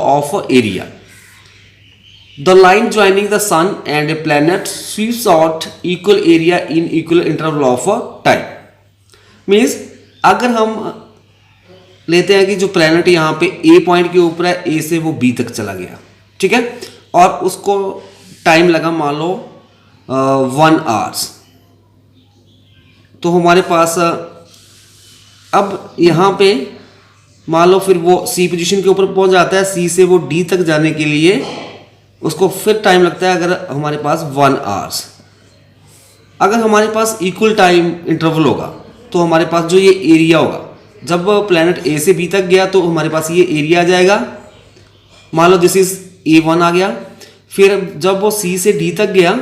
of area. The line joining the sun and a planet sweeps out equal area in equal interval of time. Means अगर हम लेते हैं कि जो planet यहाँ पे ए पॉइंट के ऊपर है, ए से वो बी तक चला गया, ठीक है, और उसको टाइम लगा मान लो 1 आवर्स, तो हमारे पास अब यहाँ पे मान लो फिर वो सी पोजीशन के ऊपर पहुँच जाता है, सी से वो डी तक जाने के लिए उसको फिर टाइम लगता है अगर हमारे पास 1 आवर्स। अगर हमारे पास इक्वल टाइम इंटरवल होगा तो हमारे पास जो ये एरिया होगा, जब प्लैनेट ए से बी तक गया तो हमारे पास ये एरिया आ जाएगा, मान लो दिस इज A1 आ गया। फिर जब वो सी से डी तक गया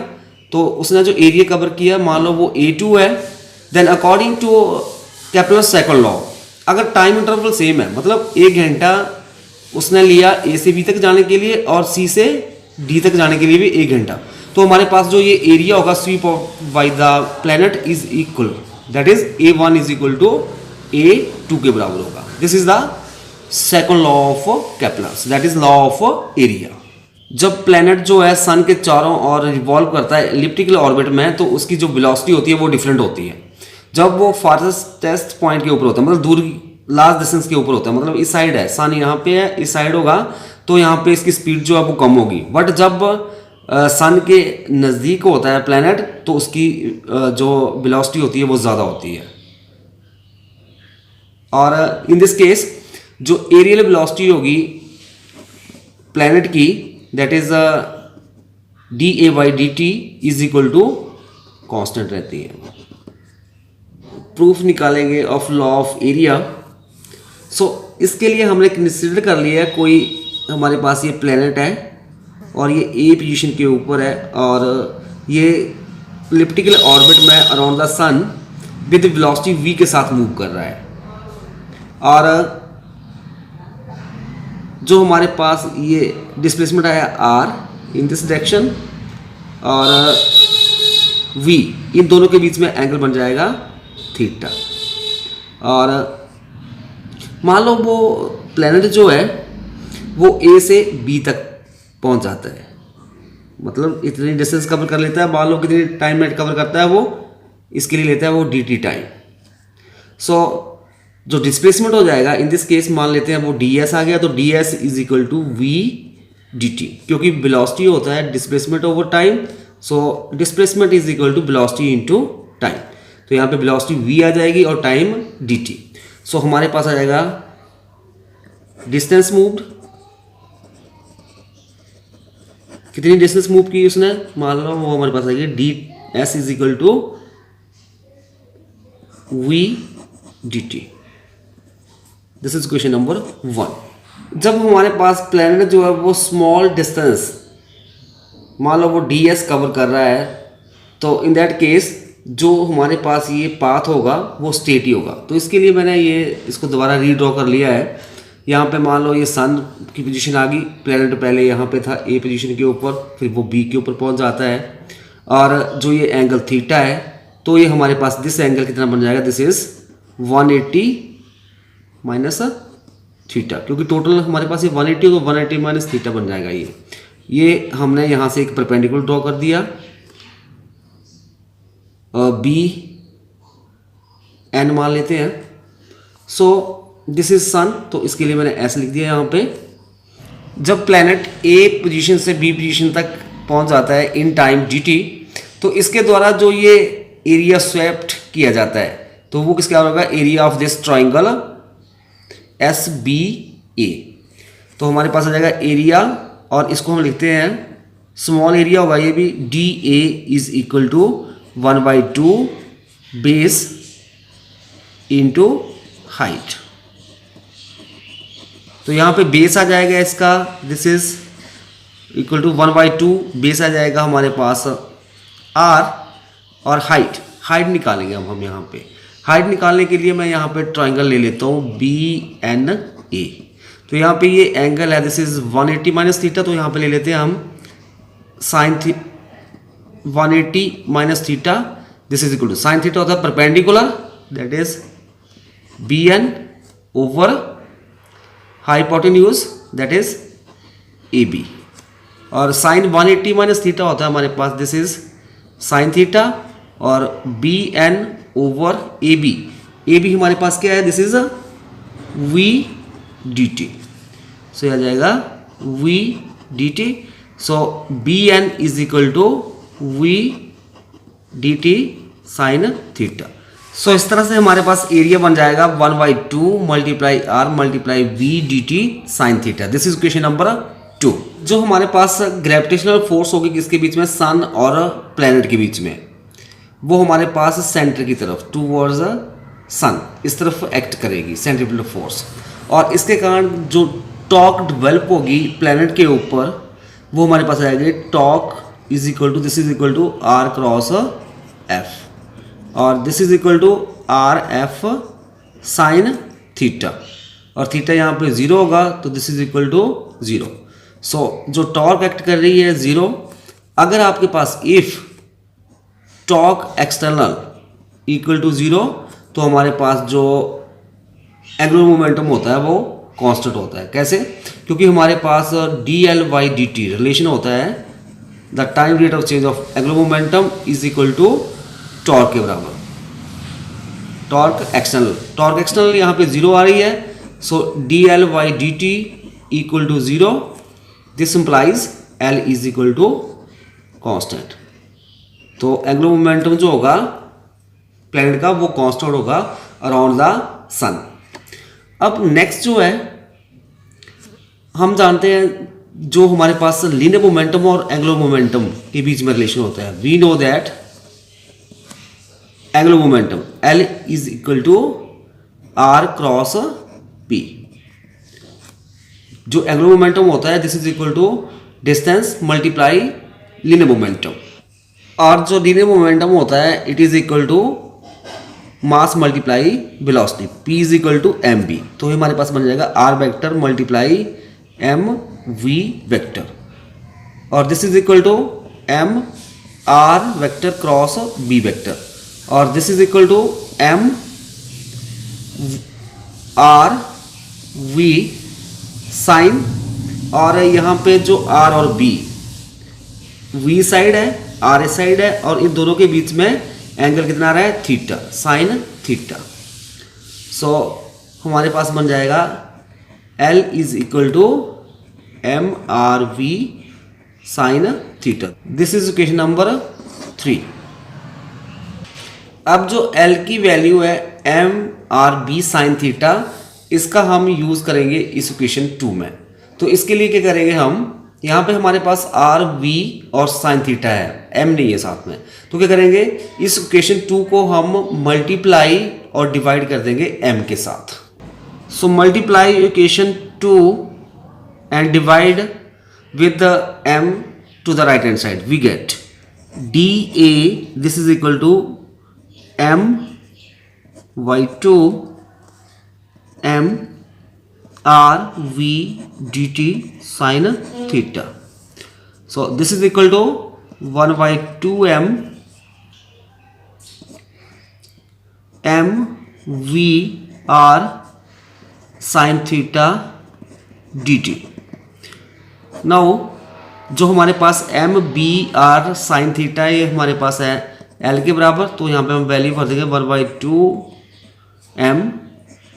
तो उसने जो एरिया कवर किया मान लो वो A2 है। Then according to Kepler's second law, अगर टाइम इंटरवल सेम है, मतलब 1 घंटा उसने लिया ए से बी तक जाने के लिए और सी से डी तक जाने के लिए भी 1 घंटा, तो हमारे पास जो ये एरिया होगा sweep off by the planet is equal, that is A1 is equal to A2 के बराबर होगा। This is the second law of Kepler's, that is law of area. जब प्लैनेट जो है सन के चारों ओर रिवॉल्व करता है एलिप्टिकल ऑर्बिट में, तो उसकी जो वेलोसिटी होती है वो डिफरेंट होती है। जब वो फारस्टेस्ट पॉइंट के ऊपर होता है, मतलब दूर लास्ट डिस्टेंस के ऊपर होता है, मतलब इस साइड है, सन यहाँ पे है, इस साइड होगा तो यहाँ पे इसकी स्पीड जो है वो कम होगी। बट जब सन के नज़दीक होता है प्लैनेट तो उसकी जो वेलोसिटी होती है वो ज़्यादा होती है। और इन दिस केस जो एरियल वेलोसिटी होगी प्लैनेट की, that is dA/dt is equal to constant रहती है। प्रूफ निकालेंगे of law of area. So इसके लिए हमने कंसिडर कर लिया है, कोई हमारे पास ये प्लैनेट है और ये ए पोजीशन के ऊपर है और ये एलिप्टिकल ऑर्बिट में around the sun with velocity v के साथ मूव कर रहा है। और जो हमारे पास ये डिस्प्लेसमेंट आया r इन दिस डायरेक्शन और v, इन दोनों के बीच में एंगल बन जाएगा थीटा। और मान लो वो प्लैनेट जो है वो ए से बी तक पहुंच जाता है, मतलब इतनी डिस्टेंस कवर कर लेता है, मान लो कितनी टाइम में कवर करता है वो, इसके लिए लेता है वो dt टाइम। सो जो डिस्प्लेसमेंट हो जाएगा इन दिस केस मान लेते हैं वो ds आ गया, तो ds is equal to v dt, क्योंकि वेलोसिटी होता है displacement over time. So displacement is equal to velocity into time, तो यहाँ पे वेलोसिटी v आ जाएगी और टाइम dt। सो हमारे पास आ जाएगा डिस्टेंस मूव्ड, कितनी डिस्टेंस मूव की उसने, मान लो वो हमारे पास आएगी ds is equal to v dt। This is question number 1। जब हमारे पास प्लैनेट जो है वो स्मॉल डिस्टेंस, मान लो वो ds कवर कर रहा है, तो इन दैट केस जो हमारे पास ये पाथ होगा वो स्टेट ही होगा। तो इसके लिए मैंने ये इसको दोबारा रीड्रॉ कर लिया है। यहाँ पे मान लो ये सन की पोजीशन आ गई, प्लैनेट पहले यहाँ पे था ए पोजीशन के ऊपर, फिर वो बी के ऊपर पहुँच जाता है, और जो ये एंगल थीटा है तो ये हमारे पास दिस एंगल कितना बन जाएगा, दिस इज 180 माइनस थीटा, क्योंकि टोटल हमारे पास ये 180 तो 180 माइनस थीटा बन जाएगा। ये हमने यहाँ से एक परपेंडिकुलर ड्रॉ कर दिया, बी एन मान लेते हैं। सो दिस इज सन, तो इसके लिए मैंने एस लिख दिया यहाँ पे। जब प्लैनेट ए पोजीशन से बी पोजीशन तक पहुँच जाता है इन टाइम dt, तो इसके द्वारा जो ये एरिया स्वेप्ट किया जाता है तो वो किसका होगा, area of this triangle SBA। तो हमारे पास आ जाएगा एरिया, और इसको हम लिखते हैं स्मॉल एरिया होगा ये भी, DA is equal to 1/2 base into height. तो यहाँ पे बेस आ जाएगा इसका, this is equal to 1/2 base आ जाएगा हमारे पास r, और हाइट निकालेंगे हम यहाँ पे। हाइट निकालने के लिए मैं यहाँ पे ट्राइंगल ले लेता हूँ BNA। तो यहाँ पे ये एंगल है, दिस इज 180 माइनस थीटा, तो यहाँ पे ले लेते हैं हम sine 180 minus theta, this is equal to sine theta होता है perpendicular, that is BN over hypotenuse, that is A B. और साइन 180 माइनस थीटा होता है हमारे पास, दिस इज साइन थीटा, और B N over A B हमारे पास क्या है, this is V D T. So आ जाएगा V D T. So B N is equal to V D T sine theta. So इस तरह से हमारे पास एरिया बन जाएगा 1/2 multiply r multiply v D T sine theta. This is equation number 2। जो हमारे पास ग्रेविटेशनल फोर्स होगी किसके बीच में, सन और प्लैनेट के बीच में, वो हमारे पास सेंटर की तरफ टूवर्ड्स सन इस तरफ एक्ट करेगी, सेंट्रीपिटल फोर्स। और इसके कारण जो टॉर्क डेवलप होगी प्लैनेट के ऊपर, वो हमारे पास आएगी torque is equal to, this is equal to are cross F, और this is equal to R F sine theta, और थीटा यहाँ पे 0 होगा तो this is equal to 0। So जो टॉर्क एक्ट कर रही है 0। अगर आपके पास if torque external equal to 0, तो हमारे पास जो एंगुलर मोमेंटम होता है वो कांस्टेंट होता है। कैसे? क्योंकि हमारे पास D L by D T relation होता है, the time rate of change of angular momentum is equal to torque के बराबर। टॉर्क एक्सटर्नल यहाँ पे 0 आ रही है, so D L by D T equal to 0, this implies L is equal to constant. तो एंगुलर मोमेंटम जो होगा प्लैनेट का वो कांस्टेंट होगा अराउंड द सन। अब नेक्स्ट जो है, हम जानते हैं जो हमारे पास लीनियर मोमेंटम और एंगुलर मोमेंटम के बीच में रिलेशन होता है। We know that angular momentum L is equal to are cross p. जो एंगुलर मोमेंटम होता है this is equal to distance multiply linear momentum, और जो लीनियर मोमेंटम होता है it is equal to mass multiply velocity, p is equal to m v. तो हमारे पास बन जाएगा r vector multiply m V vector, और this is equal to M R vector cross B vector, और this is equal to M R we sine, और यहाँ पे जो r और b v साइड है r साइड है, और इन दोनों के बीच में एंगल कितना आ रहा है, थीटा, साइन थीटा। सो हमारे पास बन जाएगा L is equal to M R we sine theta. This is equation number 3। अब जो L की वैल्यू है m r v sine theta, इसका हम यूज करेंगे इस इक्वेशन 2 में। तो इसके लिए क्या करेंगे, हम यहाँ पे हमारे पास आर वी और साइन थीटा है, एम नहीं है साथ में, तो क्या करेंगे, इस इक्वेशन 2 को हम मल्टीप्लाई और डिवाइड कर देंगे एम के साथ। So multiply equation 2 and divide with the M to the right hand side, we get D A, this is equal to M by 2 M are V D T sine theta. So this is equal to 1/2 M V R sine theta D T. Now जो हमारे पास M B R sine theta ये हमारे पास है L के बराबर, तो यहाँ पे हम वैल्यू भर देंगे 1/2 m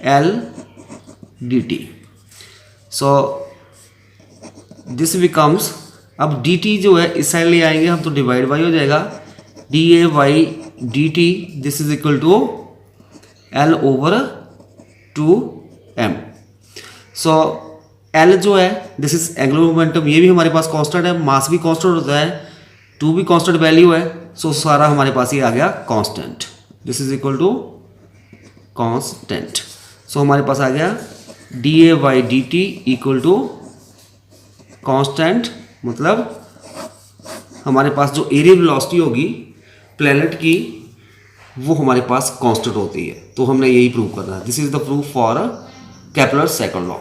l d T. So this becomes, अब डी टी जो है इस साइड ले आएंगे हम तो डिवाइड बाई हो जाएगा, d A by D t, this is equal to l over 2 m. So l जो है दिस इज एंगुलर मोमेंटम, ये भी हमारे पास कांस्टेंट है, मास भी कांस्टेंट होता है, 2 भी कांस्टेंट वैल्यू है, सो सारा हमारे पास ये आ गया constant, this is equal to constant. So हमारे पास आ गया D A by D T equal to constant, मतलब हमारे पास जो एरिया वेलोसिटी होगी प्लैनेट की वो हमारे पास कांस्टेंट होती है। तो हमने यही प्रूव करना है, this is the proof for Kepler second law.